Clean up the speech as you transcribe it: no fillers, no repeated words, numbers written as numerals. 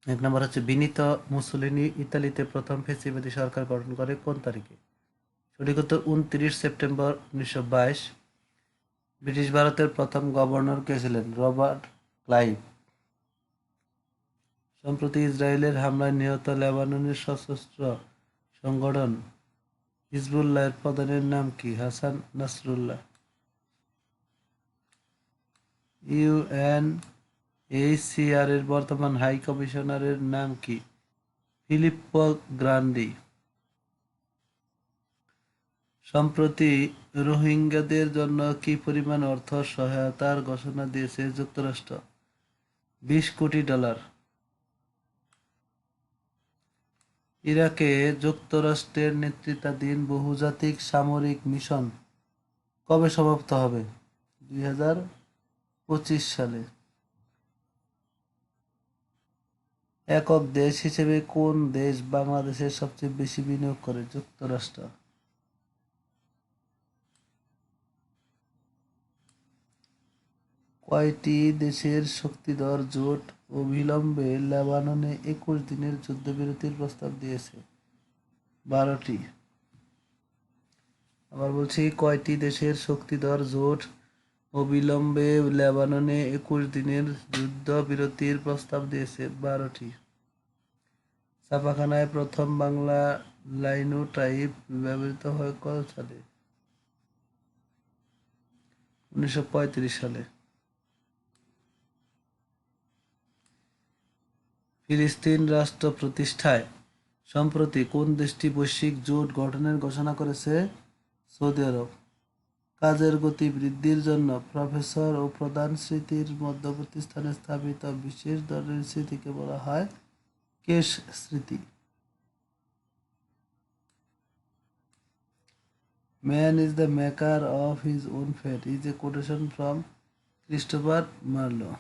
এক নম্বর হচ্ছে Benito Mussolini ইতালিতে প্রথম ফ্যাসিবাদী সরকার গঠন করে কোন তারিখে? সঠিক উত্তর 29 সেপ্টেম্বর 1922। ব্রিটিশ ভারতের প্রথম গভর্নর কে ছিলেন? Robert Clive. সম্প্রতি ইসরায়েলের হামলায় নিহত লেবাননের সশস্ত্র সংগঠন হিজবুল্লাহর প্রধানের নাম কি? হাসান নাসরুল্লাহ। ইউএনএইচসিআর এর বর্তমান হাই কমিশনারের নাম কি? ফিলিপ্পো গ্রান্ডি। সম্প্রতি রোহিঙ্গাদের জন্য কি পরিমাণ অর্থ সহায়তার ঘোষণা দিয়েছে যুক্তরাষ্ট্র? 20 কোটি ডলার। ইরাকে যুক্তরাষ্ট্রের নেতৃত্বাধীন বহুজাতিক সামরিক মিশন কবে সমাপ্ত হবে? 2025 সালে। একক দেশ হিসেবে কোন দেশ বাংলাদেশে সবচেয়ে বেশি বিনিয়োগ করে? যুক্তরাষ্ট্র। কয়টি দেশের শক্তিধর জোট অবিলম্বে লেবাননে 21 দিনের যুদ্ধবিরতির প্রস্তাব দিয়েছে? 12টি। আবার বলছি, কয়টি দেশের শক্তিধর জোট অবিলম্বে লেবাননে 21 দিনের যুদ্ধবিরতির প্রস্তাব দিয়েছে? 12টি। ছাপাখানায় প্রথম বাংলা লাইনোটাইপ ব্যবহৃত হয় কত সালে? 1935 সালে। ফিলিস্তিন রাষ্ট্র প্রতিষ্ঠায় সম্প্রতি কোন দেশটি বৈশ্বিক জোট গঠনের ঘোষণা করেছে? সৌদি আরব। কাজের গতি বৃদ্ধির জন্য প্রফেসর ও প্রধান স্মৃতির মধ্যবর্তী স্থানে স্থাপিত বিশেষ ধরনের স্মৃতিকে বলা হয় কেশ স্মৃতি। Man is the maker of his own fate is a quotation from Christopher Marlowe.